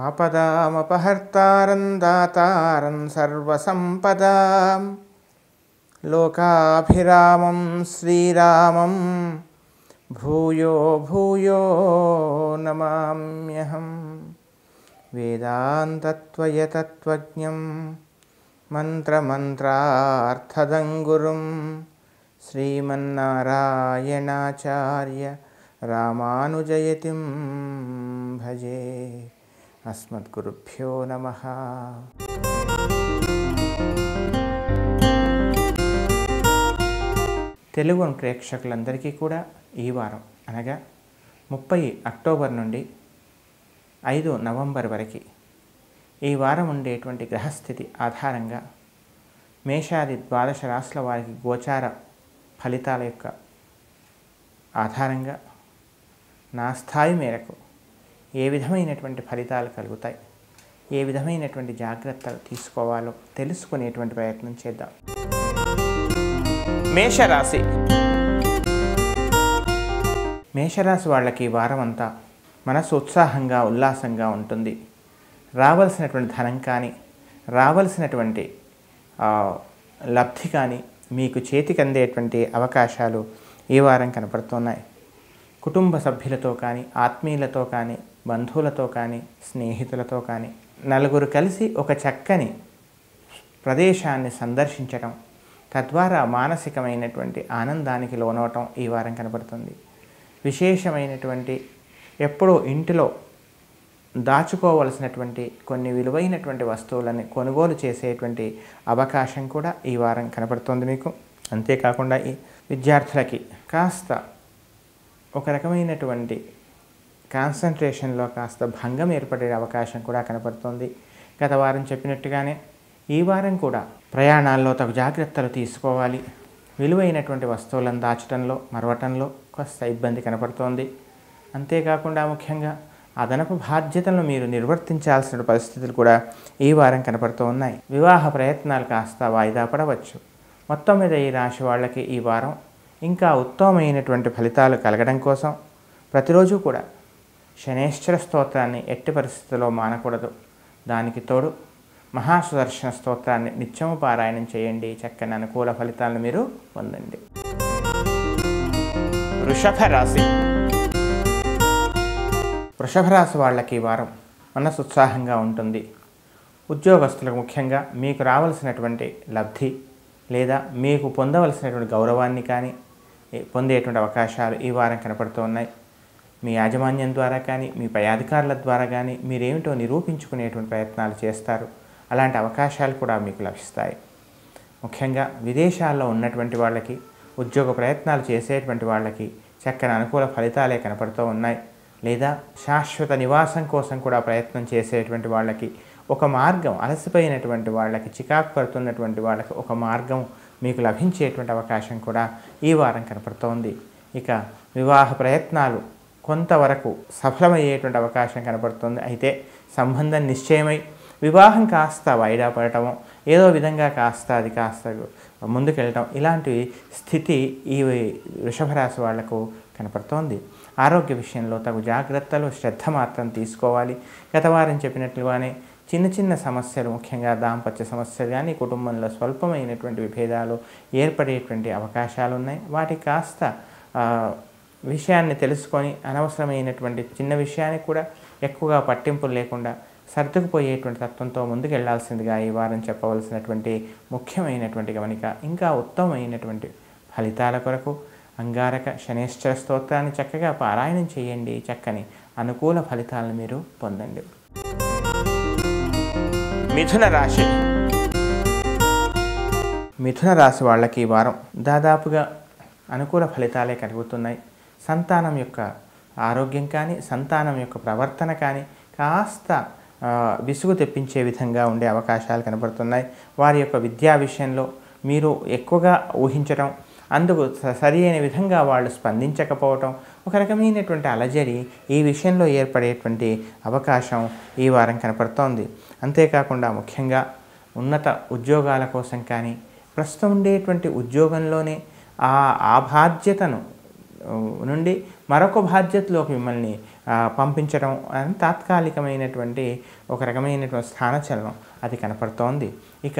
ఆపదామపహర్తారం దాతారం సర్వసంపదాం లోకాభిరామం శ్రీరామం భూయో భూయో నమామ్యహం. వేదాంతత్వయతత్వజ్ఞం మంత్రమంత్రార్థదం గురుం శ్రీమన్నారాయణాచార్య రామానుజయతిం భజే. అస్మద్గురుభ్యో నమః. తెలుగు ప్రేక్షకులందరికీ కూడా ఈ వారం అనగా 30 అక్టోబర్ నుండి 5 నవంబర్ వరకు ఈ వారం ఉండేటువంటి గ్రహస్థితి ఆధారంగా మేషాది ద్వాదశ రాశుల వారికి గోచార ఫలితాల యొక్క ఆధారంగా నా స్థాయి మేరకు ఏ విధమైనటువంటి ఫలితాలు కలుగుతాయి, ఏ విధమైనటువంటి జాగ్రత్తలు తీసుకోవాలో తెలుసుకునేటువంటి ప్రయత్నం చేద్దాం. మేషరాశి. మేషరాశి వాళ్ళకి ఈ వారం అంతా మనసు ఉత్సాహంగా ఉల్లాసంగా ఉంటుంది. రావాల్సినటువంటి ధనం కానీ రావాల్సినటువంటి లబ్ధి కానీ మీకు చేతికి అందేటువంటి అవకాశాలు ఈ వారం కనపడుతున్నాయి. కుటుంబ సభ్యులతో కానీ ఆత్మీయులతో కానీ బంధువులతో కానీ స్నేహితులతో కానీ నలుగురు కలిసి ఒక చక్కని ప్రదేశాన్ని సందర్శించటం, తద్వారా మానసికమైనటువంటి ఆనందానికి లోనవటం ఈ వారం కనపడుతుంది. విశేషమైనటువంటి ఎప్పుడూ ఇంటిలో దాచుకోవలసినటువంటి కొన్ని విలువైనటువంటి వస్తువులని కొనుగోలు చేసేటువంటి అవకాశం కూడా ఈ వారం కనపడుతుంది మీకు. అంతేకాకుండా ఈ విద్యార్థులకి కాస్త ఒక రకమైనటువంటి కాన్సన్ట్రేషన్లో కాస్త భంగం ఏర్పడే అవకాశం కూడా కనపడుతుంది. గత వారం చెప్పినట్టుగానే ఈ వారం కూడా ప్రయాణాల్లో తగు జాగ్రత్తలు తీసుకోవాలి. విలువైనటువంటి వస్తువులను దాచడంలో మరవటంలో కాస్త ఇబ్బంది కనపడుతోంది. అంతేకాకుండా ముఖ్యంగా అదనపు బాధ్యతలను మీరు నిర్వర్తించాల్సిన పరిస్థితులు కూడా ఈ వారం కనపడుతూ ఉన్నాయి. వివాహ ప్రయత్నాలు కాస్త వాయిదా పడవచ్చు. మొత్తం మీద ఈ రాశి వాళ్ళకి ఈ వారం ఇంకా ఉత్తమమైనటువంటి ఫలితాలు కలగడం కోసం ప్రతిరోజు కూడా శనేశ్వర స్తోత్రాన్ని ఎట్టి పరిస్థితుల్లో మానకూడదు. దానికి తోడు మహాసుదర్శన స్తోత్రాన్ని నిత్యము పారాయణం చేయండి. చక్కని అనుకూల ఫలితాలను మీరు పొందండి. వృషభ రాశి. వృషభ రాశి వాళ్ళకి ఈ వారం మనసు ఉత్సాహంగా ఉంటుంది. ఉద్యోగస్తులకు ముఖ్యంగా మీకు రావాల్సినటువంటి లబ్ధి లేదా మీకు పొందవలసినటువంటి గౌరవాన్ని కానీ పొందేటువంటి అవకాశాలు ఈ వారం కనపడుతూ ఉన్నాయి. మీ యాజమాన్యం ద్వారా కానీ మీ పై అధికారుల ద్వారా కానీ మీరేమిటో నిరూపించుకునేటువంటి ప్రయత్నాలు చేస్తారు. అలాంటి అవకాశాలు కూడా మీకు లభిస్తాయి. ముఖ్యంగా విదేశాల్లో ఉన్నటువంటి వాళ్ళకి, ఉద్యోగ ప్రయత్నాలు చేసేటువంటి వాళ్ళకి చక్కని అనుకూల ఫలితాలే కనపడుతూ ఉన్నాయి. లేదా శాశ్వత నివాసం కోసం కూడా ప్రయత్నం చేసేటువంటి వాళ్ళకి ఒక మార్గం, అలసిపోయినటువంటి వాళ్ళకి, చికాకు పడుతున్నటువంటి వాళ్ళకి ఒక మార్గం మీకు లభించేటువంటి అవకాశం కూడా ఈ వారం కనపడుతోంది. ఇక వివాహ ప్రయత్నాలు కొంతవరకు సఫలమయ్యేటువంటి అవకాశం కనపడుతుంది. అయితే సంబంధం నిశ్చయమై వివాహం కాస్త వాయిదా పడటము, ఏదో విధంగా అది కాస్త ముందుకెళ్ళటం, ఇలాంటి స్థితి ఈ వృషభ రాశి వాళ్లకు కనపడుతోంది. ఆరోగ్య విషయంలో తగు జాగ్రత్తలు, శ్రద్ధ మాత్రం తీసుకోవాలి. గత వారం చెప్పినట్లుగానే చిన్న చిన్న సమస్యలు, ముఖ్యంగా దాంపత్య సమస్యలు కానీ కుటుంబంలో స్వల్పమైనటువంటి విభేదాలు ఏర్పడేటువంటి అవకాశాలు ఉన్నాయి. వాటి కాస్త విషయాన్ని తెలుసుకొని అనవసరమైనటువంటి చిన్న విషయానికి కూడా ఎక్కువగా పట్టింపులు లేకుండా సర్దుకుపోయేటువంటి తత్వంతో ముందుకు వెళ్లాల్సిందిగా ఈ వారం చెప్పవలసినటువంటి ముఖ్యమైనటువంటి గమనిక. ఇంకా ఉత్తమమైనటువంటి ఫలితాల కొరకు అంగారక శనేశ్వర స్తోత్రాన్ని చక్కగా పారాయణం చేయండి. చక్కని అనుకూల ఫలితాలను మీరు పొందండి. మిథున రాశి. మిథున రాశి వాళ్ళకి ఈ వారం దాదాపుగా అనుకూల ఫలితాలే కలుగుతున్నాయి. సంతానం యొక్క ఆరోగ్యం కానీ సంతానం యొక్క ప్రవర్తన కానీ కాస్త విసుగు తెప్పించే విధంగా ఉండే అవకాశాలు కనబడుతున్నాయి. వారి యొక్క విద్యా విషయంలో మీరు ఎక్కువగా ఊహించడం, అందుకు సరి అయిన విధంగా వాళ్ళు స్పందించకపోవటం, ఒక రకమైనటువంటి అలజడి ఈ విషయంలో ఏర్పడేటువంటి అవకాశం ఈ వారం కనపడుతోంది. అంతేకాకుండా ముఖ్యంగా ఉన్నత ఉద్యోగాల కోసం కానీ ప్రస్తుతం ఉండేటువంటి ఉద్యోగంలోనే ఆ బాధ్యతను నుండి మరొక బాధ్యతలోకి మిమ్మల్ని పంపించడం అని తాత్కాలికమైనటువంటి ఒక రకమైనటువంటి స్థానచలనం అది కనపడుతోంది. ఇక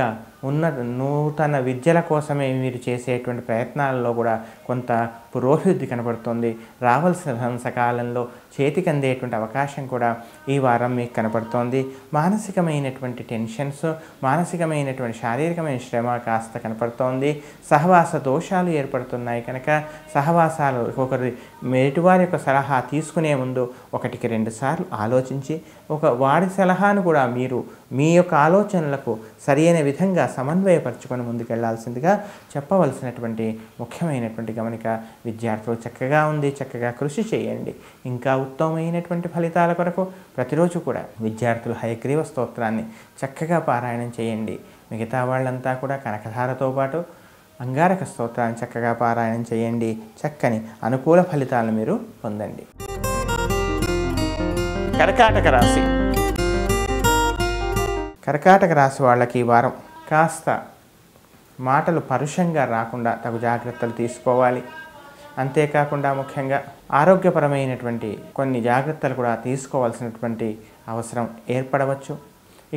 నూతన విద్యల కోసమే మీరు చేసేటువంటి ప్రయత్నాలలో కూడా కొంత పురోభివృద్ధి కనపడుతుంది. రావాల్సిన సకాలంలో చేతికి అందేటువంటి అవకాశం కూడా ఈ వారం మీకు కనపడుతోంది. మానసికమైనటువంటి టెన్షన్స్, మానసికమైనటువంటి శారీరకమైన శ్రమ కాస్త కనపడుతోంది. సహవాస దోషాలు ఏర్పడుతున్నాయి కనుక సహవాసాలు ఎటువారి యొక్క సలహా తీసుకునే ముందు 1కి 2 సార్లు ఆలోచించి వాడి సలహాను కూడా మీరు మీ యొక్క ఆలోచనలకు సరైన విధంగా సమన్వయపరచుకొని ముందుకెళ్లాల్సిందిగా చెప్పవలసినటువంటి ముఖ్యమైనటువంటి గమనిక. విద్యార్థులు చక్కగా ఉంది, చక్కగా కృషి చేయండి. ఇంకా ఉత్తమమైనటువంటి ఫలితాల కొరకు ప్రతిరోజు కూడా విద్యార్థులు హయగ్రీవ స్తోత్రాన్ని చక్కగా పారాయణం చేయండి. మిగతా వాళ్ళంతా కూడా కనకధారతో పాటు అంగారక స్తోత్రాన్ని చక్కగా పారాయణం చేయండి. చక్కని అనుకూల ఫలితాలను మీరు పొందండి. కర్కాటక రాశి. కర్కాటక రాశి వాళ్ళకి ఈ వారం కాస్త మాటలు పరుషంగా రాకుండా తగు జాగ్రత్తలు తీసుకోవాలి. అంతేకాకుండా ముఖ్యంగా ఆరోగ్యపరమైనటువంటి కొన్ని జాగ్రత్తలు కూడా తీసుకోవాల్సినటువంటి అవసరం ఏర్పడవచ్చు.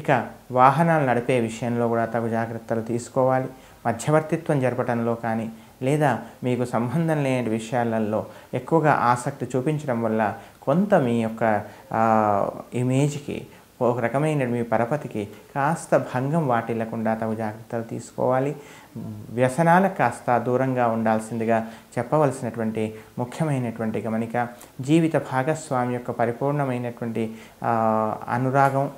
ఇక వాహనాలు నడిపే విషయంలో కూడా తగు జాగ్రత్తలు తీసుకోవాలి. మధ్యవర్తిత్వం జరపడంలో కానీ లేదా మీకు సంబంధం లేని విషయాలలో ఎక్కువగా ఆసక్తి చూపించడం వల్ల కొంత మీ యొక్క ఇమేజ్కి ఒక రకమైన మీ పరపతికి కాస్త భంగం వాటిల్లకుండా తగు జాగ్రత్తలు తీసుకోవాలి. వ్యసనాలకు కాస్త దూరంగా ఉండాల్సిందిగా చెప్పవలసినటువంటి ముఖ్యమైనటువంటి గమనిక. జీవిత భాగస్వామి యొక్క పరిపూర్ణమైనటువంటి అనురాగం,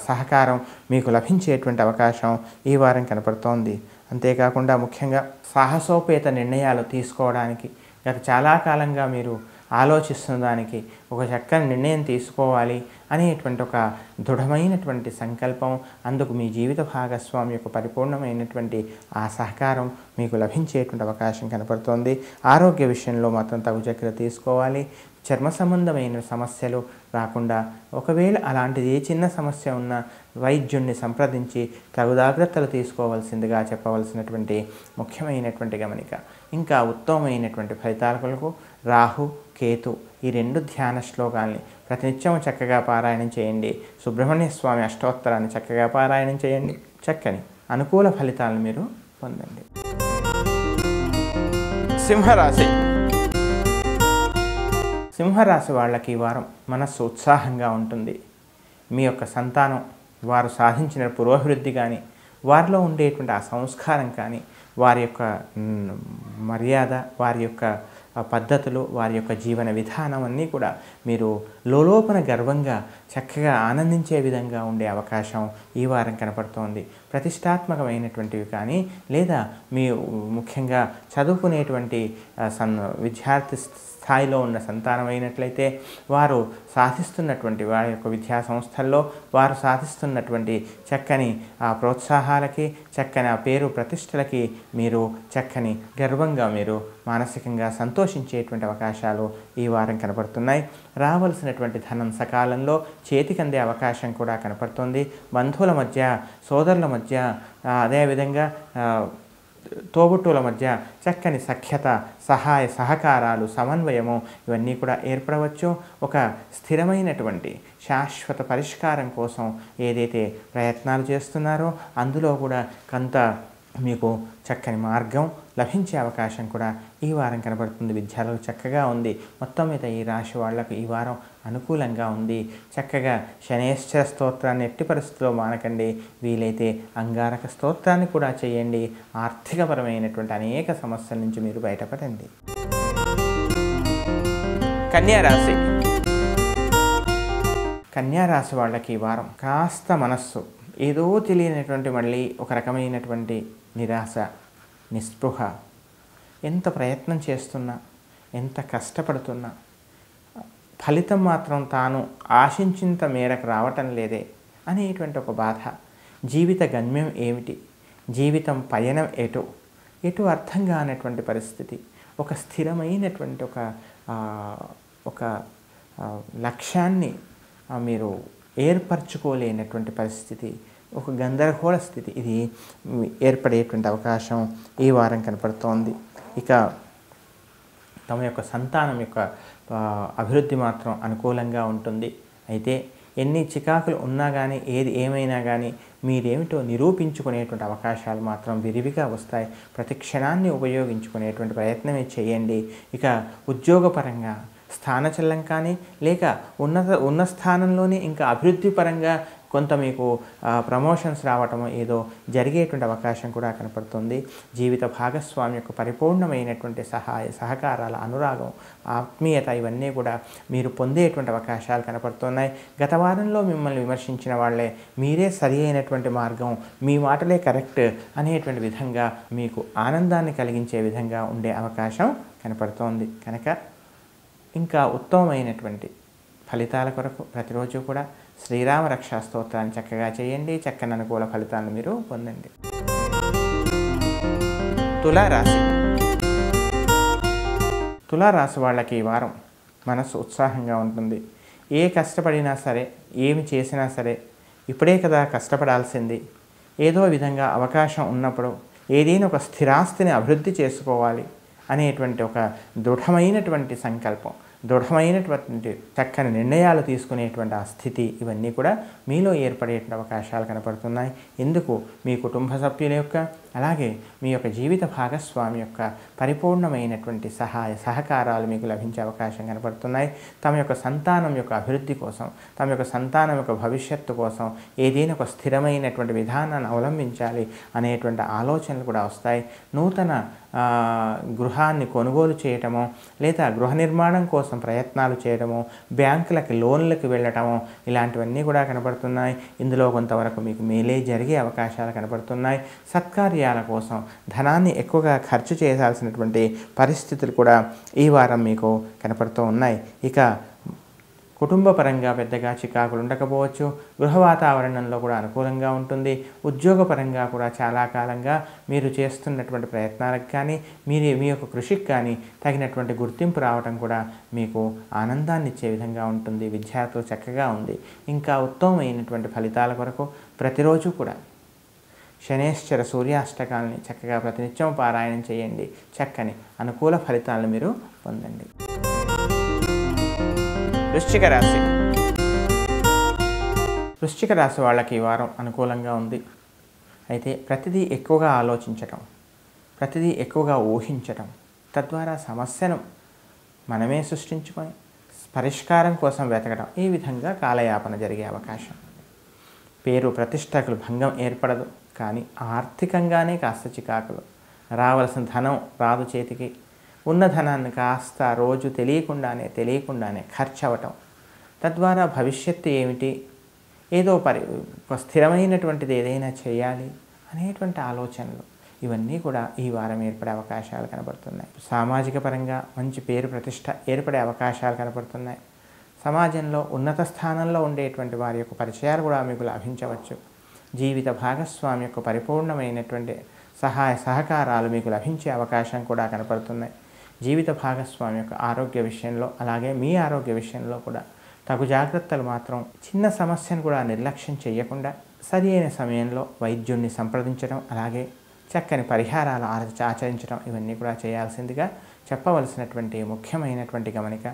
సహకారం మీకు లభించేటువంటి అవకాశం ఈ వారం కనపడుతోంది. అంతేకాకుండా ముఖ్యంగా సాహసోపేత నిర్ణయాలు తీసుకోవడానికి గత చాలా కాలంగా మీరు ఆలోచిస్తున్న దానికి ఒక చక్కని నిర్ణయం తీసుకోవాలి అనేటువంటి ఒక దృఢమైనటువంటి సంకల్పం, అందుకు మీ జీవిత భాగస్వామి యొక్క పరిపూర్ణమైనటువంటి ఆ సహకారం మీకు లభించేటువంటి అవకాశం కనపడుతోంది. ఆరోగ్య విషయంలో మాత్రం తగు జాగ్రత్త తీసుకోవాలి. చర్మ సంబంధమైన సమస్యలు రాకుండా ఒకవేళ అలాంటిది ఏ చిన్న సమస్య ఉన్నా వైద్యుడిని సంప్రదించి తగు జాగ్రత్తలు తీసుకోవాల్సిందిగా చెప్పవలసినటువంటి ముఖ్యమైనటువంటి గమనిక. ఇంకా ఉత్తమమైనటువంటి ఫలితాల కొరకు రాహు, కేతు ఈ 2 ధ్యాన శ్లోకాల్ని ప్రతినిత్యం చక్కగా పారాయణం చేయండి. సుబ్రహ్మణ్య స్వామి అష్టోత్తరాన్ని చక్కగా పారాయణం చేయండి. చక్కని అనుకూల ఫలితాలను మీరు పొందండి. సింహరాశి. సింహరాశి వాళ్ళకి ఈ వారం మనస్సు ఉత్సాహంగా ఉంటుంది. మీ యొక్క సంతానం వారు సాధించిన పురోభివృద్ధి కానీ, వారిలో ఉండేటువంటి ఆ సంస్కారం కానీ, వారి యొక్క మర్యాద, వారి యొక్క పద్ధతులు, వారి యొక్క జీవన విధానం అన్నీ కూడా మీరు లోలోపన గర్వంగా చక్కగా ఆనందించే విధంగా ఉండే అవకాశం ఈ వారం కనపడుతోంది. ప్రతిష్టాత్మకమైనటువంటివి కానీ లేదా మీ ముఖ్యంగా చదువుకునేటువంటి విద్యార్థి స్థాయిలో ఉన్న సంతానం అయినట్లయితే వారు సాధిస్తున్నటువంటి వారి యొక్క విద్యా సంస్థల్లో వారు సాధిస్తున్నటువంటి చక్కని ఆ ప్రోత్సాహాలకి, చక్కని ఆ పేరు ప్రతిష్టలకి మీరు చక్కని గర్వంగా మీరు మానసికంగా సంతోషించేటువంటి అవకాశాలు ఈ వారం కనపడుతున్నాయి. రావాల్సినటువంటి ధనం సకాలంలో చేతికి అందే అవకాశం కూడా కనపడుతుంది. బంధువుల మధ్య, సోదరుల మధ్య, అదేవిధంగా తోబుట్టువుల మధ్య చక్కని సఖ్యత, సహాయ సహకారాలు, సమన్వయము ఇవన్నీ కూడా ఏర్పడవచ్చు. ఒక స్థిరమైనటువంటి శాశ్వత పరిష్కారం కోసం ఏదైతే ప్రయత్నాలు చేస్తున్నారో అందులో కూడా కొంత మీకు చక్కని మార్గం లభించే అవకాశం కూడా ఈ వారం కనబడుతుంది. విద్యార్థులకు చక్కగా ఉంది. మొత్తం మీద ఈ రాశి వాళ్లకు ఈ వారం అనుకూలంగా ఉంది. చక్కగా శనేశ్వర స్తోత్రాన్ని ఎట్టి పరిస్థితుల్లో మానకండి. వీలైతే అంగారక స్తోత్రాన్ని కూడా చేయండి. ఆర్థికపరమైనటువంటి అనేక సమస్యల నుంచి మీరు బయటపడండి. కన్యారాశి. కన్యారాశి వాళ్ళకి ఈ వారం కాస్త మనస్సు ఏదో తెలియనటువంటి మళ్ళీ ఒక రకమైనటువంటి నిరాశ, నిస్పృహ, ఎంత ప్రయత్నం చేస్తున్నా, ఎంత కష్టపడుతున్నా ఫలితం మాత్రం తాను ఆశించినంత మేరకు రావటం లేదే అనేటువంటి ఒక బాధ. జీవిత గమ్యం ఏమిటి, జీవితం పయనం ఎటు అర్థం కానటువంటి పరిస్థితి, ఒక స్థిరమైనటువంటి ఒక లక్ష్యాన్ని మీరు ఏర్పరచుకోలేనటువంటి పరిస్థితి, ఒక గందరగోళ స్థితి ఇది ఏర్పడేటువంటి అవకాశం ఈ వారం కనపడుతోంది. ఇక తమ యొక్క సంతానం యొక్క అభివృద్ధి మాత్రం అనుకూలంగా ఉంటుంది. అయితే ఎన్ని చికాకులు ఉన్నా కానీ ఏది ఏమైనా కానీ మీరేమిటో నిరూపించుకునేటువంటి అవకాశాలు మాత్రం విరివిగా వస్తాయి. ప్రతి క్షణాన్ని ఉపయోగించుకునేటువంటి ప్రయత్నమే చేయండి. ఇక ఉద్యోగపరంగా స్థానచలనం కానీ లేక ఉన్న స్థానంలోనే ఇంకా అభివృద్ధి పరంగా కొంత మీకు ప్రమోషన్స్ రావటము ఏదో జరిగేటువంటి అవకాశం కూడా కనపడుతుంది. జీవిత భాగస్వామి యొక్క పరిపూర్ణమైనటువంటి సహకారాల అనురాగం, ఆత్మీయత ఇవన్నీ కూడా మీరు పొందేటువంటి అవకాశాలు కనపడుతున్నాయి. గత వారంలో మిమ్మల్ని విమర్శించిన వాళ్ళే మీరే సరి అయినటువంటి మార్గం, మీ మాటలే కరెక్ట్ అనేటువంటి విధంగా మీకు ఆనందాన్ని కలిగించే విధంగా ఉండే అవకాశం కనపడుతోంది. కనుక ఇంకా ఉత్తమమైనటువంటి ఫలితాల కొరకు ప్రతిరోజు కూడా శ్రీరామ రక్షా స్తోత్రాన్ని చక్కగా చేయండి. చక్కని అనుకూల ఫలితాలను మీరు పొందండి. తులారాశి. తులారాశి వాళ్ళకి ఈ వారం మనసు ఉత్సాహంగా ఉంటుంది. ఏ కష్టపడినా సరే, ఏమి చేసినా సరే, ఇప్పుడే కదా కష్టపడాల్సింది, ఏదో విధంగా అవకాశం ఉన్నప్పుడు ఏదైనా ఒక స్థిరాస్తిని అభివృద్ధి చేసుకోవాలి అనేటువంటి ఒక దృఢమైనటువంటి సంకల్పం, దృఢమైనటువంటి చక్కని నిర్ణయాలు తీసుకునేటువంటి ఆ స్థితి ఇవన్నీ కూడా మీలో ఏర్పడేటువంటి అవకాశాలు కనపడుతున్నాయి. ఎందుకు మీ కుటుంబ సభ్యుల యొక్క అలాగే మీ యొక్క జీవిత భాగస్వామి యొక్క పరిపూర్ణమైనటువంటి సహకారాలు మీకు లభించే అవకాశం కనపడుతున్నాయి. తమ యొక్క సంతానం యొక్క అభివృద్ధి కోసం, తమ యొక్క సంతానం యొక్క భవిష్యత్తు కోసం ఏదైనా ఒక స్థిరమైనటువంటి విధానాన్ని అవలంబించాలి అనేటువంటి ఆలోచనలు కూడా వస్తాయి. నూతన గృహాన్ని కొనుగోలు చేయటము లేదా గృహ నిర్మాణం కోసం ప్రయత్నాలు చేయడము, బ్యాంకులకి లోన్లకు వెళ్ళటము ఇలాంటివన్నీ కూడా కనపడుతున్నాయి. ఇందులో కొంతవరకు మీకు మేలే జరిగే అవకాశాలు కనపడుతున్నాయి. సత్కార్యాల కోసం ధనాన్ని ఎక్కువగా ఖర్చు చేయాల్సినటువంటి పరిస్థితులు కూడా ఈ వారం మీకు కనపడుతూ ఉన్నాయి. ఇక కుటుంబ పరంగా పెద్దగా చికాకులు ఉండకపోవచ్చు. గృహ వాతావరణంలో కూడా అనుకూలంగా ఉంటుంది. ఉద్యోగపరంగా కూడా చాలా కాలంగా మీరు చేస్తున్నటువంటి ప్రయత్నాలకు కానీ మీ యొక్క కృషికి కానీ తగినటువంటి గుర్తింపు రావడం కూడా మీకు ఆనందాన్ని ఇచ్చే విధంగా ఉంటుంది. విద్యార్థులు చక్కగా ఉంది. ఇంకా ఉత్తమమైనటువంటి ఫలితాల కొరకు ప్రతిరోజు కూడా శనేశ్వర సూర్యాష్టకాలని చక్కగా ప్రతినిత్యం పారాయణం చేయండి. చక్కని అనుకూల ఫలితాలను మీరు పొందండి. వృశ్చిక రాశి. వృశ్చిక రాశి వాళ్ళకి ఈ వారం అనుకూలంగా ఉంది. అయితే ప్రతిదీ ఎక్కువగా ఆలోచించటం, ప్రతిదీ ఎక్కువగా ఊహించటం, తద్వారా సమస్యను మనమే సృష్టించుకొని పరిష్కారం కోసం వెతకడం, ఈ విధంగా కాలయాపన జరిగే అవకాశం. పేరు ప్రతిష్టకులు భంగం ఏర్పడదు, కానీ ఆర్థికంగానే కాస్త చికాకులు. రావలసిన ధనం రాదు చేతికి. ఉన్న ధనాన్ని కాస్త రోజు తెలియకుండానే ఖర్చు అవ్వటం, తద్వారా భవిష్యత్తు ఏమిటి, ఏదో స్థిరమైనటువంటిది ఏదైనా చేయాలి అనేటువంటి ఆలోచనలు ఇవన్నీ కూడా ఈ వారం ఏర్పడే అవకాశాలు కనబడుతున్నాయి. సామాజిక పరంగా మంచి పేరు ప్రతిష్ట ఏర్పడే అవకాశాలు కనబడుతున్నాయి. సమాజంలో ఉన్నత స్థానంలో ఉండేటువంటి వారి యొక్క పరిచయాలు కూడా మీకు లభించవచ్చు. జీవిత భాగస్వామి యొక్క పరిపూర్ణమైనటువంటి సహకారాలు మీకు లభించే అవకాశం కూడా కనపడుతున్నాయి. జీవిత భాగస్వామి యొక్క ఆరోగ్య విషయంలో అలాగే మీ ఆరోగ్య విషయంలో కూడా తగు జాగ్రత్తలు మాత్రం, చిన్న సమస్యను కూడా నిర్లక్ష్యం చేయకుండా సరి అయిన సమయంలో వైద్యుడిని సంప్రదించడం, అలాగే చక్కని పరిహారాలు ఆచరించడం ఇవన్నీ కూడా చేయాల్సిందిగా చెప్పవలసినటువంటి ముఖ్యమైనటువంటి గమనిక.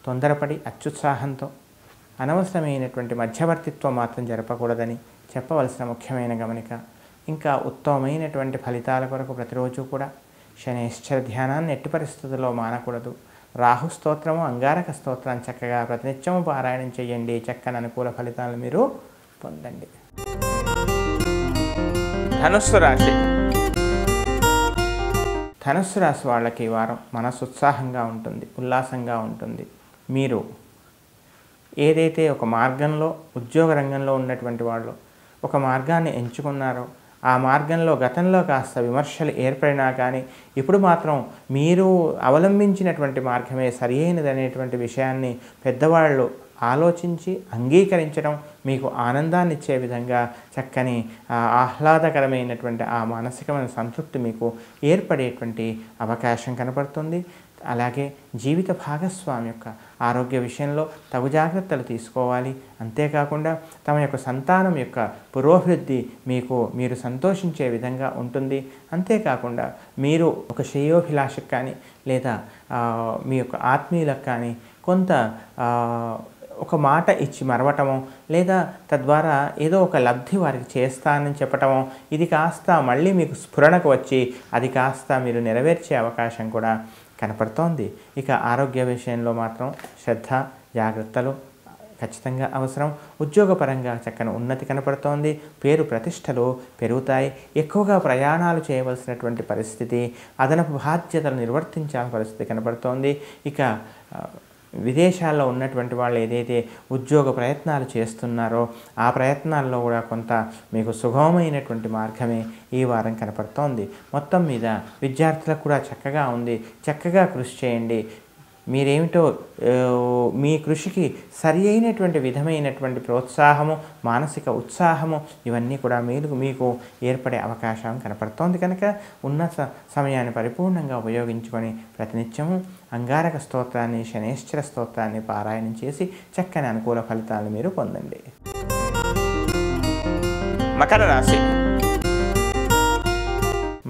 తొందరపడి అత్యుత్సాహంతో అనవసరమైనటువంటి మధ్యవర్తిత్వం మాత్రం జరపకూడదని చెప్పవలసిన ముఖ్యమైన గమనిక. ఇంకా ఉత్తమమైనటువంటి ఫలితాల కొరకు ప్రతిరోజు కూడా శనేశ్వర ధ్యానాన్ని ఎట్టి పరిస్థితుల్లో మానకూడదు. రాహు స్తోత్రము, అంగారక స్తోత్రాన్ని చక్కగా ప్రతినిత్యము పారాయణం చేయండి. చక్కని అనుకూల ఫలితాలను మీరు పొందండి. ధనుస్సు రాశి. ధనుస్సు రాశి వాళ్ళకి ఈ వారం మనసు ఉత్సాహంగా ఉంటుంది, ఉల్లాసంగా ఉంటుంది. మీరు ఏదైతే ఒక మార్గంలో ఉద్యోగ రంగంలో ఉన్నటువంటి వాళ్ళు ఒక మార్గాన్ని ఎంచుకున్నారో ఆ మార్గంలో గతంలో కాస్త విమర్శలు ఏర్పడినా కానీ ఇప్పుడు మాత్రం మీరు అవలంబించినటువంటి మార్గమే సరి అయినదనేటువంటి విషయాన్ని పెద్దవాళ్ళు ఆలోచించి అంగీకరించడం మీకు ఆనందాన్ని ఇచ్చే విధంగా చక్కని ఆహ్లాదకరమైనటువంటి ఆ మానసికమైన సంతృప్తి మీకు ఏర్పడేటువంటి అవకాశం కనపడుతుంది. అలాగే జీవిత భాగస్వామి యొక్క ఆరోగ్య విషయంలో తగు జాగ్రత్తలు తీసుకోవాలి. అంతేకాకుండా తమ యొక్క సంతానం యొక్క పురోభివృద్ధి మీరు సంతోషించే విధంగా ఉంటుంది. అంతేకాకుండా మీరు ఒక శ్రేయోభిలాషకు కానీ లేదా మీ యొక్క ఆత్మీయులకు కానీ కొంత ఒక మాట ఇచ్చి మరవటమో లేదా తద్వారా ఏదో ఒక లబ్ధి వారికి చేస్తానని చెప్పటమో ఇది కాస్త మళ్ళీ మీకు స్ఫురణకు వచ్చి అది కాస్త మీరు నెరవేర్చే అవకాశం కూడా కనపడుతోంది. ఇక ఆరోగ్య విషయంలో మాత్రం శ్రద్ధ జాగ్రత్తలు ఖచ్చితంగా అవసరం. ఉద్యోగపరంగా చక్కని ఉన్నతి కనపడుతోంది. పేరు ప్రతిష్టలు పెరుగుతాయి. ఎక్కువగా ప్రయాణాలు చేయవలసినటువంటి పరిస్థితి, అదనపు బాధ్యతలు నిర్వర్తించాల్సిన పరిస్థితి కనపడుతోంది. ఇక విదేశాల్లో ఉన్నటువంటి వాళ్ళు ఏదైతే ఉద్యోగ ప్రయత్నాలు చేస్తున్నారో ఆ ప్రయత్నాల్లో కూడా కొంత మీకు సుగమమైనటువంటి మార్గమే ఈ వారం కనపడుతోంది. మొత్తం మీద విద్యార్థులకు కూడా చక్కగా ఉంది. చక్కగా కృషి చేయండి. మీరేమిటో మీ కృషికి సరి అయినటువంటి విధమైనటువంటి ప్రోత్సాహము, మానసిక ఉత్సాహము ఇవన్నీ కూడా మీకు ఏర్పడే అవకాశం కనపడుతోంది. కనుక ఉన్న సమయాన్ని పరిపూర్ణంగా ఉపయోగించుకొని ప్రతినిత్యము అంగారక స్తోత్రాన్ని, శనేశ్వర స్తోత్రాన్ని పారాయణం చేసి చక్కని అనుకూల ఫలితాలు మీరు పొందండి. మకర రాశి.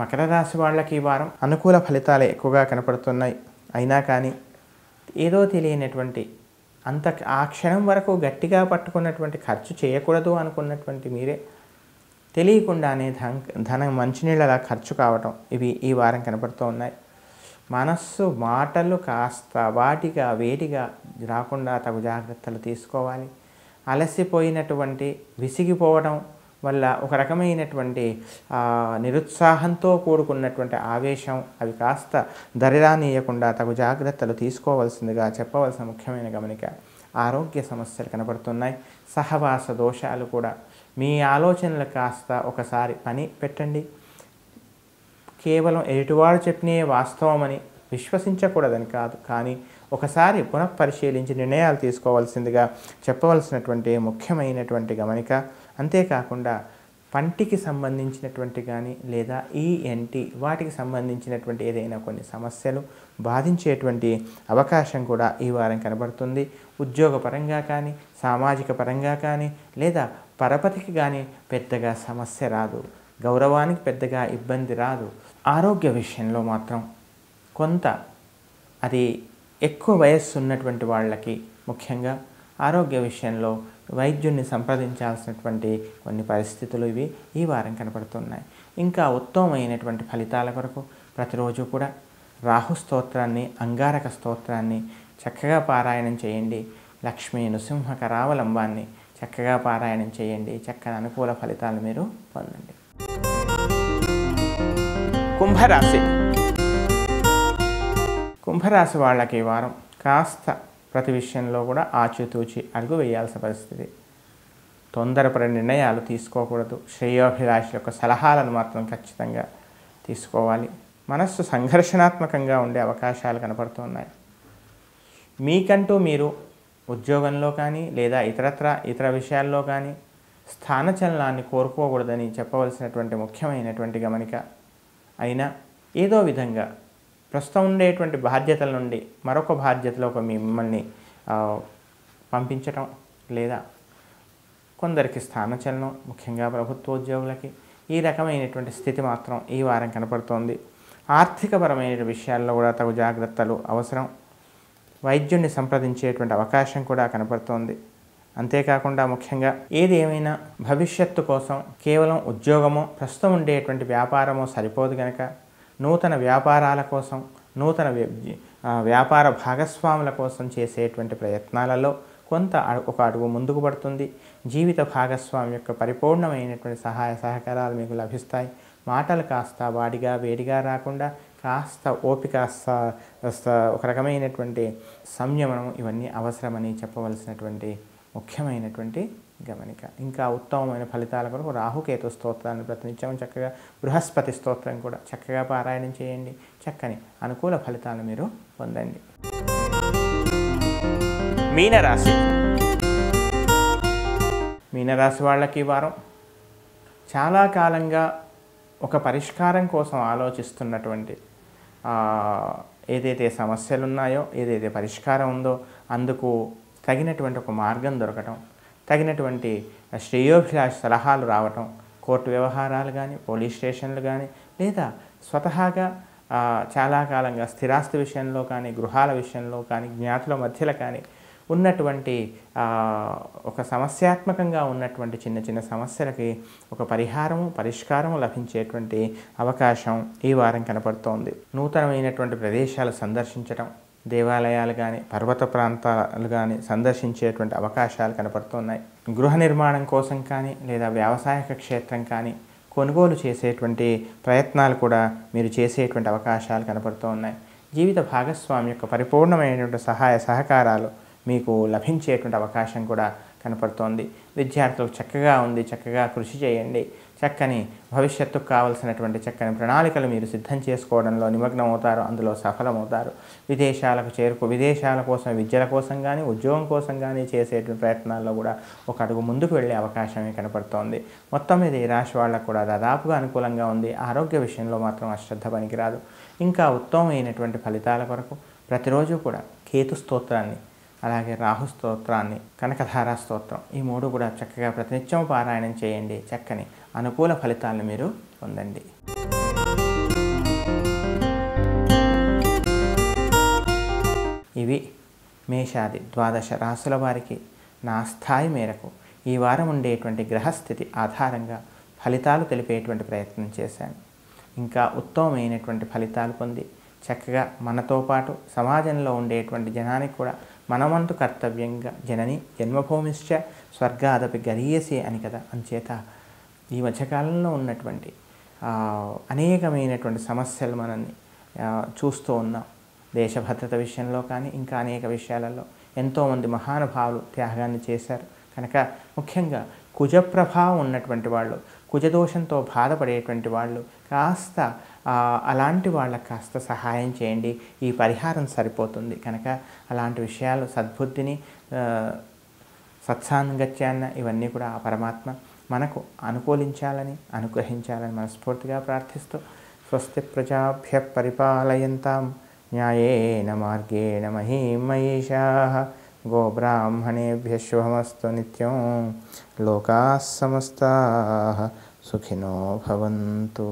మకర రాశి వాళ్ళకి ఈ వారం అనుకూల ఫలితాలు ఎక్కువగా కనపడుతున్నాయి. అయినా కానీ ఏదో తెలియనటువంటి ఆ క్షణం వరకు గట్టిగా పట్టుకున్నటువంటి ఖర్చు చేయకూడదు అనుకున్నటువంటి మీరే తెలియకుండానే ధనం మంచినీళ్ళలా ఖర్చు కావటం ఇవి ఈ వారం కనపడుతూ ఉన్నాయి. మనస్సు మాటలు కాస్త వాటిగా వేడిగా రాకుండా తగు జాగ్రత్తలు తీసుకోవాలి. అలసిపోయినటువంటి విసిగిపోవడం వల్ల ఒక రకమైనటువంటి నిరుత్సాహంతో కూడుకున్నటువంటి ఆవేశం అవి కాస్త దరిరానీయకుండా తగు జాగ్రత్తలు తీసుకోవాల్సిందిగా చెప్పవలసిన ముఖ్యమైన గమనిక. ఆరోగ్య సమస్యలు కనపడుతున్నాయి. సహవాస దోషాలు కూడా. మీ ఆలోచనలు కాస్త ఒకసారి పని పెట్టండి. కేవలం ఎదుటివాడు చెప్పినే వాస్తవమని విశ్వసించకూడదని కాదు, కానీ ఒకసారి పునఃపరిశీలించి నిర్ణయాలు తీసుకోవాల్సిందిగా చెప్పవలసినటువంటి ముఖ్యమైనటువంటి గమనిక. అంతేకాకుండా పంటికి సంబంధించినటువంటి కానీ లేదా ఈఎన్టీ వాటికి సంబంధించినటువంటి ఏదైనా కొన్ని సమస్యలు బాధించేటువంటి అవకాశం కూడా ఈ వారం కనబడుతుంది. ఉద్యోగపరంగా కానీ సామాజిక పరంగా కానీ లేదా పరపతికి కానీ పెద్దగా సమస్య రాదు. గౌరవానికి పెద్దగా ఇబ్బంది రాదు. ఆరోగ్య విషయంలో మాత్రం కొంత అది ఎక్కువ వయస్సు ఉన్నటువంటి వాళ్ళకి ముఖ్యంగా ఆరోగ్య విషయంలో వైద్యుడిని సంప్రదించాల్సినటువంటి కొన్ని పరిస్థితులు ఇవి ఈ వారం కనపడుతున్నాయి. ఇంకా ఉత్తమమైనటువంటి ఫలితాల కొరకు ప్రతిరోజు కూడా రాహు స్తోత్రాన్ని, అంగారక స్తోత్రాన్ని చక్కగా పారాయణం చేయండి. లక్ష్మీ నృసింహ కరావలంబాన్ని చక్కగా పారాయణం చేయండి. చక్కని అనుకూల ఫలితాలు మీరు పొందండి. కుంభరాశి. కుంభరాశి వాళ్ళకి ఈ వారం కాస్త ప్రతి విషయంలో కూడా ఆచితూచి అడుగు వేయాల్సిన పరిస్థితి. తొందరపడి నిర్ణయాలు తీసుకోకూడదు. శ్రేయోభిలాషుల యొక్క సలహాలను మాత్రం ఖచ్చితంగా తీసుకోవాలి. మనస్సు సంఘర్షణాత్మకంగా ఉండే అవకాశాలు కనపడుతున్నాయి. మీకంటూ మీరు ఉద్యోగంలో కానీ లేదా ఇతర విషయాల్లో కానీ స్థానచలనాన్ని కోరుకోకూడదని చెప్పవలసినటువంటి ముఖ్యమైనటువంటి గమనిక. అయినా ఏదో విధంగా ప్రస్తుతం ఉండేటువంటి బాధ్యతల నుండి మరొక బాధ్యతలోకి మిమ్మల్ని పంపించటం లేదా కొందరికి స్థానచలనం, ముఖ్యంగా ప్రభుత్వోద్యోగులకి ఈ రకమైనటువంటి స్థితి మాత్రం ఈ వారం కనపడుతోంది. ఆర్థికపరమైన విషయాల్లో కూడా తగు జాగ్రత్తలు అవసరం. వైద్యుడిని సంప్రదించేటువంటి అవకాశం కూడా కనపడుతోంది. అంతేకాకుండా ముఖ్యంగా ఏది ఏమైనా భవిష్యత్తు కోసం కేవలం ఉద్యోగమో ప్రస్తుతం ఉండేటువంటి వ్యాపారమో సరిపోదు కనుక నూతన వ్యాపారాల కోసం, నూతన వ్యాపార భాగస్వాముల కోసం చేసేటువంటి ప్రయత్నాలలో కొంత ఒక అడుగు ముందుకు పడుతుంది. జీవిత భాగస్వామి యొక్క పరిపూర్ణమైనటువంటి సహాయ సహకారాలు మీకు లభిస్తాయి. మాటలు కాస్త వాడిగా వేడిగా రాకుండా కాస్త ఓపిక, ఒక రకమైనటువంటి సంయమనం ఇవన్నీ అవసరమని చెప్పవలసినటువంటి ముఖ్యమైనటువంటి గమనిక. ఇంకా ఉత్తమమైన ఫలితాల కొరకు రాహుకేతు స్తోత్రాన్ని ప్రతినిత్యం చక్కగా, బృహస్పతి స్తోత్రం కూడా చక్కగా పారాయణం చేయండి. చక్కని అనుకూల ఫలితాలను మీరు పొందండి. మీనరాశి. మీనరాశి వాళ్ళకి ఈ వారం చాలా కాలంగా ఒక పరిష్కారం కోసం ఆలోచిస్తున్నటువంటి ఏదైతే సమస్యలు ఉన్నాయో, ఏదైతే పరిష్కారం ఉందో అందుకు తగినటువంటి ఒక మార్గం దొరకటం, తగినటువంటి శ్రేయోభిలాష సలహాలు రావటం, కోర్టు వ్యవహారాలు కానీ, పోలీస్ స్టేషన్లు కానీ, లేదా స్వతహాగా చాలా కాలంగా స్థిరాస్తి విషయంలో కానీ, గృహాల విషయంలో కానీ, జ్ఞాతుల మధ్యలో కానీ ఉన్నటువంటి ఒక సమస్యాత్మకంగా ఉన్నటువంటి చిన్న చిన్న సమస్యలకి ఒక పరిష్కారము లభించేటువంటి అవకాశం ఈ వారం కనపడుతోంది. నూతనమైనటువంటి ప్రదేశాలు సందర్శించటం, దేవాలయాలు కానీ, పర్వత ప్రాంతాలు కానీ సందర్శించేటువంటి అవకాశాలు కనపడుతున్నాయి. గృహ నిర్మాణం కోసం కానీ, లేదా వ్యావసాయక క్షేత్రం కానీ కొనుగోలు చేసేటువంటి ప్రయత్నాలు కూడా మీరు చేసేటువంటి అవకాశాలు కనపడుతూ ఉన్నాయి. జీవిత భాగస్వామి యొక్క పరిపూర్ణమైనటువంటి సహాయ సహకారాలు మీకు లభించేటువంటి అవకాశం కూడా కనపడుతోంది. విద్యార్థులకు చక్కగా ఉంది, చక్కగా కృషి చేయండి. చక్కని భవిష్యత్తుకు కావలసినటువంటి చక్కని ప్రణాళికలు మీరు సిద్ధం చేసుకోవడంలో నిమగ్నం అవుతారు, అందులో సఫలమవుతారు. విదేశాల కోసం, విద్యల కోసం కానీ, ఉద్యోగం కోసం కానీ చేసేటువంటి ప్రయత్నాల్లో కూడా ఒక అడుగు ముందుకు వెళ్ళే అవకాశమే కనపడుతోంది. మొత్తం మీద ఈ రాశి వాళ్ళకు కూడా దాదాపుగా అనుకూలంగా ఉంది. ఆరోగ్య విషయంలో మాత్రం అశ్రద్ధ పనికిరాదు. ఇంకా ఉత్తమమైనటువంటి ఫలితాల కొరకు ప్రతిరోజు కూడా కేతు స్తోత్రాన్ని, అలాగే రాహు స్తోత్రాన్ని, కనకధారా స్తోత్రం, ఈ 3 కూడా చక్కగా ప్రతినిత్యం పారాయణం చేయండి. చక్కని అనుకూల ఫలితాలను మీరు పొందండి. ఇవి మేషాది 12 రాశుల వారికి నా స్థాయి మేరకు ఈ వారం ఉండేటువంటి గ్రహస్థితి ఆధారంగా ఫలితాలు తెలిపేటువంటి ప్రయత్నం చేశాను. ఇంకా ఉత్తమమైనటువంటి ఫలితాలు పొంది చక్కగా మనతో పాటు సమాజంలో ఉండేటువంటి జనానికి కూడా మనవంతు కర్తవ్యంగా జనని జన్మభూమిశ్చ స్వర్గాదపి గరీయసి అని కదా. అంచేత ఈ మధ్యకాలంలో ఉన్నటువంటి అనేకమైనటువంటి సమస్యలు మనల్ని చూస్తూ ఉన్నాం. దేశ భద్రత విషయంలో కానీ, ఇంకా అనేక విషయాలలో ఎంతోమంది మహానుభావులు త్యాగాన్ని చేశారు. కనుక ముఖ్యంగా కుజప్రభావం ఉన్నటువంటి వాళ్ళు, కుజదోషంతో బాధపడేటువంటి వాళ్ళు కాస్త అలాంటి వాళ్ళకి కాస్త సహాయం చేయండి. ఈ పరిహారం సరిపోతుంది. కనుక అలాంటి విషయాలు సద్బుద్ధిని, సత్సాంగత్యాన్ని ఇవన్నీ కూడా ఆ పరమాత్మ మనకు అనుకూలించాలని, అనుగ్రహించాలని మనస్ఫూర్తిగా ప్రార్థిస్తూ స్వస్తి ప్రజాభ్య పరిపాలయంతాం న్యాయేన మార్గేణ మహీం మహీషాః గోబ్రాహ్మణేభ్యः శుభమస్తు నిత్యం లోకాः సమస్తాः సుఖినో భవంతు.